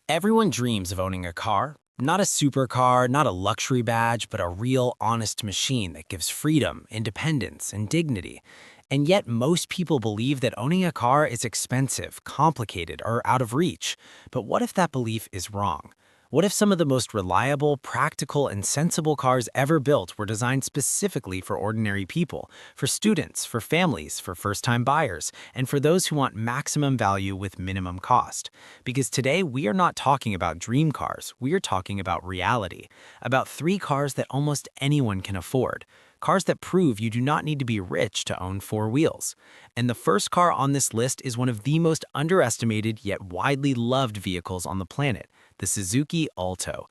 Everyone dreams of owning a car. Not a supercar, not a luxury badge, but a real, honest machine that gives freedom, independence, and dignity. And yet, most people believe that owning a car is expensive, complicated, or out of reach. But what if that belief is wrong? What if some of the most reliable, practical, and sensible cars ever built were designed specifically for ordinary people, for students, for families, for first-time buyers, and for those who want maximum value with minimum cost? Because today we are not talking about dream cars, we are talking about reality, about three cars that almost anyone can afford. Cars that prove you do not need to be rich to own four wheels. And the first car on this list is one of the most underestimated yet widely loved vehicles on the planet, the Suzuki Alto.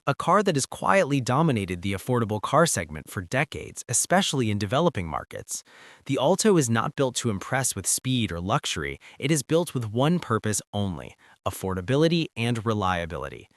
A car that has quietly dominated the affordable car segment for decades, especially in developing markets. The Alto is not built to impress with speed or luxury, it is built with one purpose only: affordability and reliability.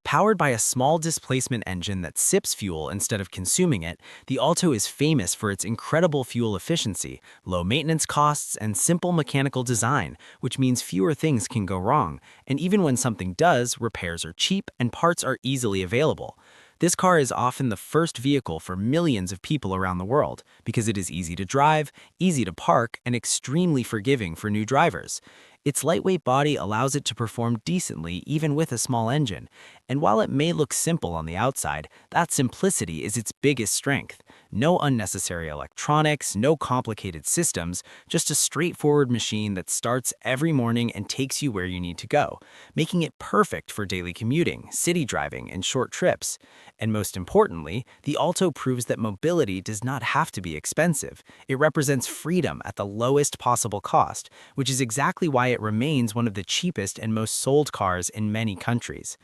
Powered by a small displacement engine that sips fuel instead of consuming it, the Alto is famous for its incredible fuel efficiency, low maintenance costs, and simple mechanical design, which means fewer things can go wrong, and even when something does, repairs are cheap and parts are easily available. This car is often the first vehicle for millions of people around the world because it is easy to drive, easy to park, and extremely forgiving for new drivers. Its lightweight body allows it to perform decently even with a small engine, and while it may look simple on the outside, that simplicity is its biggest strength. No unnecessary electronics, no complicated systems, just a straightforward machine that starts every morning and takes you where you need to go, making it perfect for daily commuting, city driving, and short trips. And most importantly, the Alto proves that mobility does not have to be expensive. It represents freedom at the lowest possible cost, which is exactly why it remains one of the cheapest and most sold cars in many countries.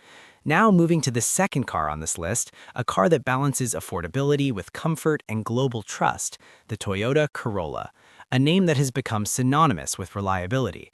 Now moving to the second car on this list, a car that balances affordability with comfort and global trust, the Toyota Corolla, a name that has become synonymous with reliability.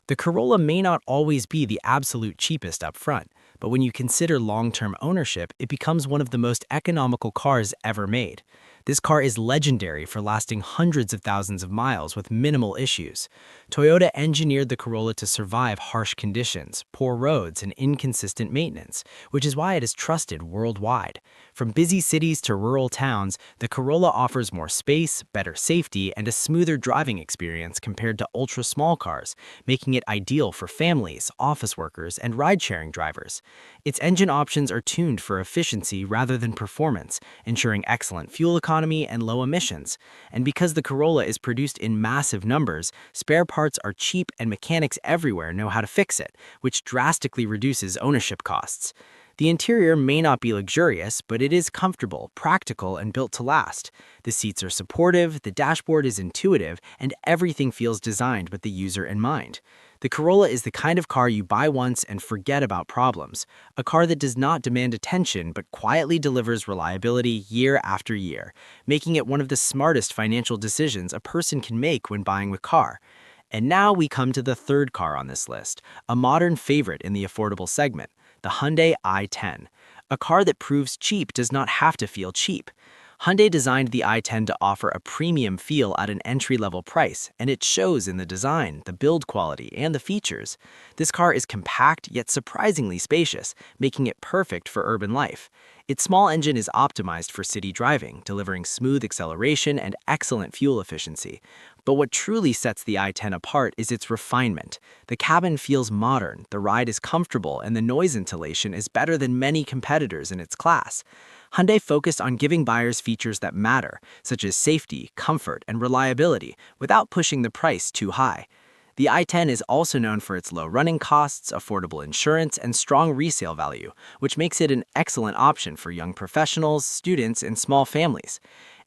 The Corolla may not always be the absolute cheapest up front, but when you consider long-term ownership, it becomes one of the most economical cars ever made. This car is legendary for lasting hundreds of thousands of miles with minimal issues. Toyota engineered the Corolla to survive harsh conditions, poor roads, and inconsistent maintenance, which is why it is trusted worldwide. From busy cities to rural towns, the Corolla offers more space, better safety, and a smoother driving experience compared to ultra-small cars, making it ideal for families, office workers, and ride-sharing drivers. Its engine options are tuned for efficiency rather than performance, ensuring excellent fuel economy and low emissions. And because the Corolla is produced in massive numbers, spare parts are cheap and mechanics everywhere know how to fix it, which drastically reduces ownership costs. The interior may not be luxurious, but it is comfortable, practical, and built to last. The seats are supportive, the dashboard is intuitive, and everything feels designed with the user in mind. The Corolla is the kind of car you buy once and forget about problems. A car that does not demand attention but quietly delivers reliability year after year, making it one of the smartest financial decisions a person can make when buying a car. And now we come to the third car on this list, a modern favorite in the affordable segment, the Hyundai i10. A car that proves cheap does not have to feel cheap. Hyundai designed the i10 to offer a premium feel at an entry-level price, and it shows in the design, the build quality, and the features. This car is compact yet surprisingly spacious, making it perfect for urban life. Its small engine is optimized for city driving, delivering smooth acceleration and excellent fuel efficiency. But what truly sets the i10 apart is its refinement. The cabin feels modern, the ride is comfortable, and the noise insulation is better than many competitors in its class. Hyundai focused on giving buyers features that matter, such as safety, comfort, and reliability, without pushing the price too high. The i10 is also known for its low running costs, affordable insurance, and strong resale value, which makes it an excellent option for young professionals, students, and small families.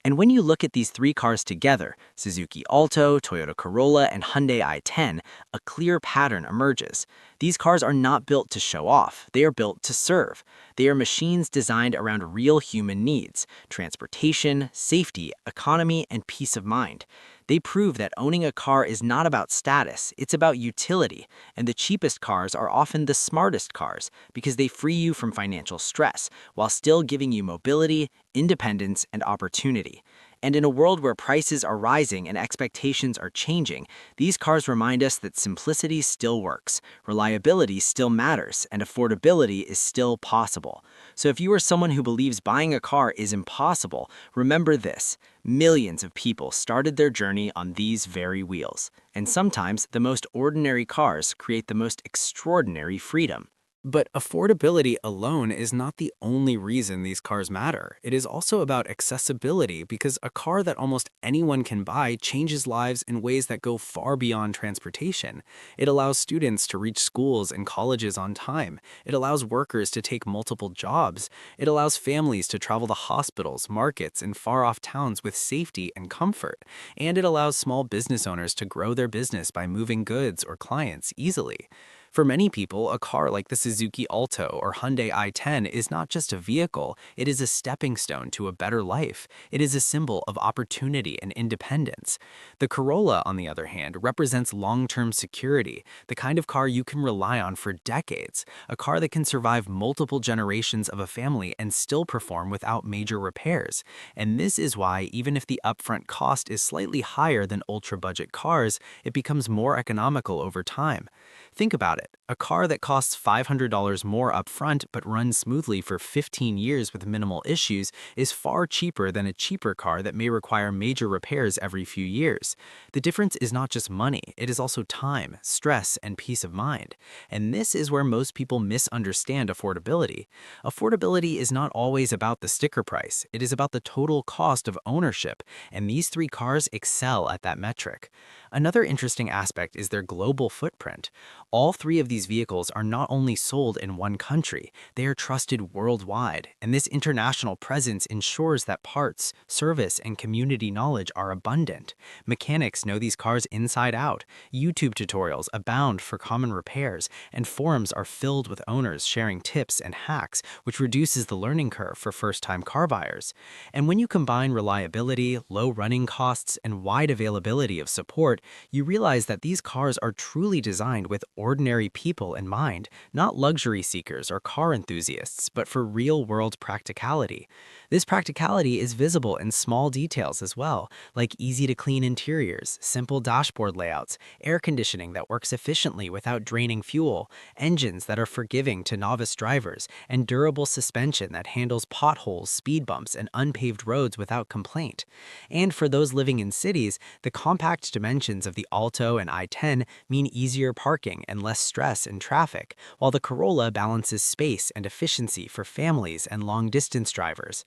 And when you look at these three cars together, Suzuki Alto, Toyota Corolla, and Hyundai i10, a clear pattern emerges. These cars are not built to show off, they are built to serve. They are machines designed around real human needs: transportation, safety, economy, and peace of mind. They prove that owning a car is not about status, it's about utility, and the cheapest cars are often the smartest cars because they free you from financial stress while still giving you mobility, independence, and opportunity. And in a world where prices are rising and expectations are changing, these cars remind us that simplicity still works, reliability still matters, and affordability is still possible. So if you are someone who believes buying a car is impossible, remember this: millions of people started their journey on these very wheels. And sometimes the most ordinary cars create the most extraordinary freedom. But affordability alone is not the only reason these cars matter. It is also about accessibility, because a car that almost anyone can buy changes lives in ways that go far beyond transportation. It allows students to reach schools and colleges on time. It allows workers to take multiple jobs. It allows families to travel to hospitals, markets, and far-off towns with safety and comfort. And it allows small business owners to grow their business by moving goods or clients easily. For many people, a car like the Suzuki Alto or Hyundai i10 is not just a vehicle, it is a stepping stone to a better life. It is a symbol of opportunity and independence. The Corolla, on the other hand, represents long-term security, the kind of car you can rely on for decades, a car that can survive multiple generations of a family and still perform without major repairs. And this is why, even if the upfront cost is slightly higher than ultra-budget cars, it becomes more economical over time. Think about it. A car that costs $500 more upfront but runs smoothly for 15 years with minimal issues is far cheaper than a cheaper car that may require major repairs every few years. The difference is not just money, it is also time, stress, and peace of mind. And this is where most people misunderstand affordability. Affordability is not always about the sticker price, it is about the total cost of ownership, and these three cars excel at that metric. Another interesting aspect is their global footprint. All three of these vehicles are not only sold in one country, they are trusted worldwide, and this international presence ensures that parts, service, and community knowledge are abundant. Mechanics know these cars inside out, YouTube tutorials abound for common repairs, and forums are filled with owners sharing tips and hacks, which reduces the learning curve for first-time car buyers. And when you combine reliability, low running costs, and wide availability of support, you realize that these cars are truly designed with ordinary people in mind, not luxury seekers or car enthusiasts, but for real-world practicality. This practicality is visible in small details as well, like easy-to-clean interiors, simple dashboard layouts, air conditioning that works efficiently without draining fuel, engines that are forgiving to novice drivers, and durable suspension that handles potholes, speed bumps, and unpaved roads without complaint. And for those living in cities, the compact dimensions of the Alto and i10 mean easier parking and less stress in traffic, while the Corolla balances space and efficiency for families and long-distance drivers.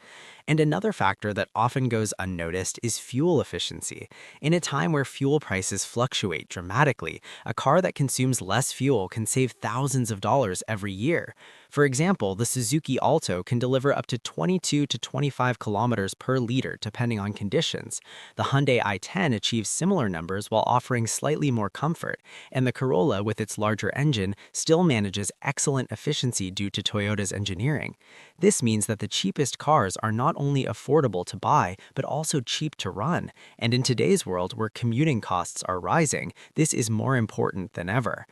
And another factor that often goes unnoticed is fuel efficiency. In a time where fuel prices fluctuate dramatically, a car that consumes less fuel can save thousands of dollars every year. For example, the Suzuki Alto can deliver up to 22 to 25 kilometers per liter depending on conditions. The Hyundai i10 achieves similar numbers while offering slightly more comfort, and the Corolla, with its larger engine, still manages excellent efficiency due to Toyota's engineering. This means that the cheapest cars are not only affordable to buy, but also cheap to run. And in today's world, where commuting costs are rising, this is more important than ever.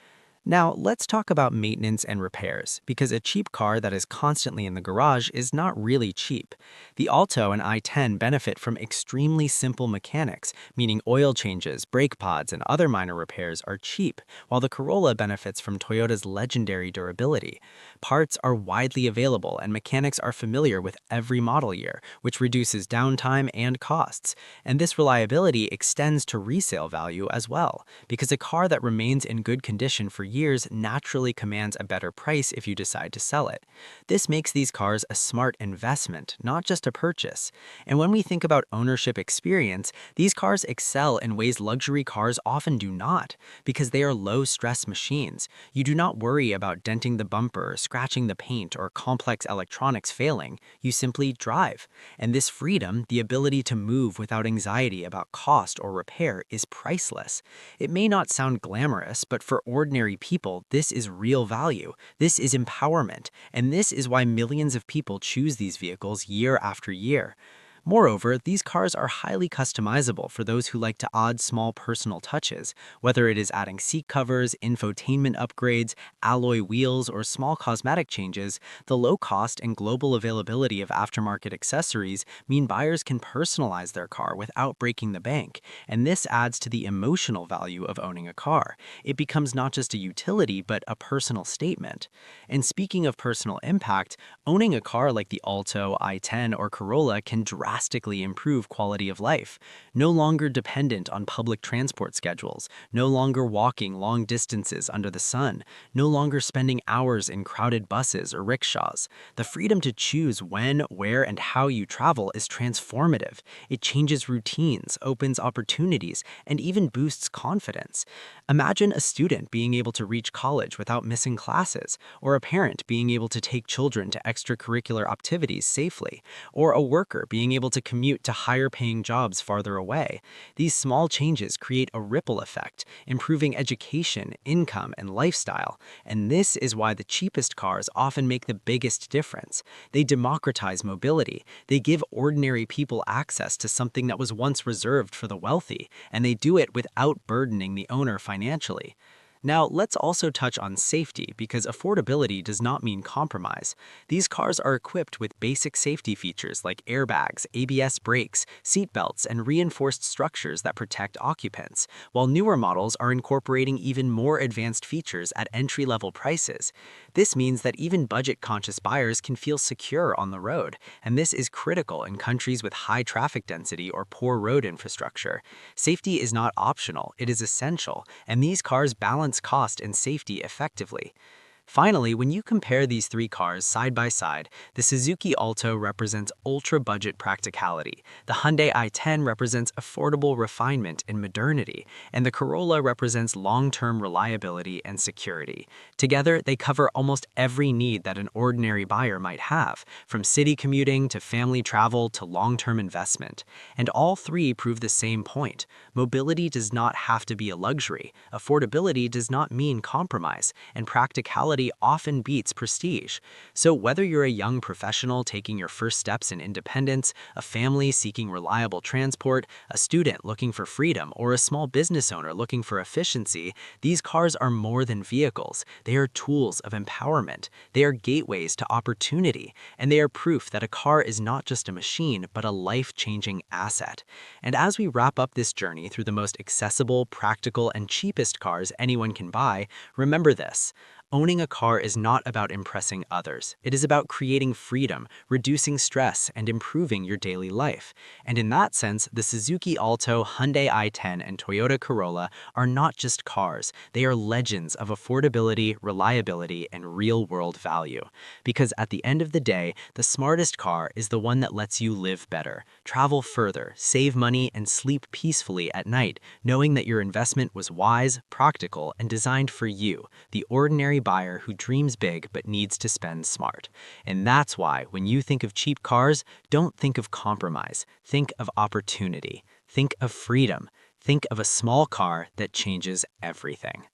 Now, let's talk about maintenance and repairs, because a cheap car that is constantly in the garage is not really cheap. The Alto and i10 benefit from extremely simple mechanics, meaning oil changes, brake pods, and other minor repairs are cheap, while the Corolla benefits from Toyota's legendary durability. Parts are widely available and mechanics are familiar with every model year, which reduces downtime and costs. And this reliability extends to resale value as well, because a car that remains in good condition for years naturally commands a better price if you decide to sell it. This makes these cars a smart investment, not just a purchase. And when we think about ownership experience, these cars excel in ways luxury cars often do not, because they are low-stress machines. You do not worry about denting the bumper, scratching the paint, or complex electronics failing. You simply drive. And this freedom, the ability to move without anxiety about cost or repair, is priceless. It may not sound glamorous, but for ordinary people, this is real value. This is empowerment. And this is why millions of people choose these vehicles year after year. Moreover, these cars are highly customizable for those who like to add small personal touches, whether it is adding seat covers, infotainment upgrades, alloy wheels, or small cosmetic changes. The low cost and global availability of aftermarket accessories mean buyers can personalize their car without breaking the bank, and this adds to the emotional value of owning a car. It becomes not just a utility, but a personal statement. And speaking of personal impact, owning a car like the Alto, i10, or Corolla can drastically improve quality of life. No longer dependent on public transport schedules, no longer walking long distances under the sun, no longer spending hours in crowded buses or rickshaws. The freedom to choose when, where, and how you travel is transformative. It changes routines, opens opportunities, and even boosts confidence. Imagine a student being able to reach college without missing classes, or a parent being able to take children to extracurricular activities safely, or a worker being able to commute to higher-paying jobs farther away. These small changes create a ripple effect, improving education, income, and lifestyle. And this is why the cheapest cars often make the biggest difference. They democratize mobility. They give ordinary people access to something that was once reserved for the wealthy, and they do it without burdening the owner financially. Now, let's also touch on safety, because affordability does not mean compromise. These cars are equipped with basic safety features like airbags, ABS brakes, seat belts, and reinforced structures that protect occupants, while newer models are incorporating even more advanced features at entry-level prices. This means that even budget-conscious buyers can feel secure on the road, and this is critical in countries with high traffic density or poor road infrastructure. Safety is not optional, it is essential, and these cars balance cost and safety effectively. Finally, when you compare these three cars side by side, the Suzuki Alto represents ultra-budget practicality, the Hyundai i10 represents affordable refinement and modernity, and the Corolla represents long-term reliability and security. Together, they cover almost every need that an ordinary buyer might have, from city commuting to family travel to long-term investment. And all three prove the same point. Mobility does not have to be a luxury, affordability does not mean compromise, and practicality often beats prestige. So whether you're a young professional taking your first steps in independence, a family seeking reliable transport, a student looking for freedom, or a small business owner looking for efficiency, these cars are more than vehicles. They are tools of empowerment. They are gateways to opportunity, and they are proof that a car is not just a machine, but a life-changing asset. And as we wrap up this journey through the most accessible, practical, and cheapest cars anyone can buy, remember this. Owning a car is not about impressing others. It is about creating freedom, reducing stress, and improving your daily life. And in that sense, the Suzuki Alto, Hyundai i10, and Toyota Corolla are not just cars. They are legends of affordability, reliability, and real-world value. Because at the end of the day, the smartest car is the one that lets you live better, travel further, save money, and sleep peacefully at night, knowing that your investment was wise, practical, and designed for you, the ordinary buyer who dreams big but needs to spend smart. And that's why when you think of cheap cars, don't think of compromise. Think of opportunity. Think of freedom. Think of a small car that changes everything.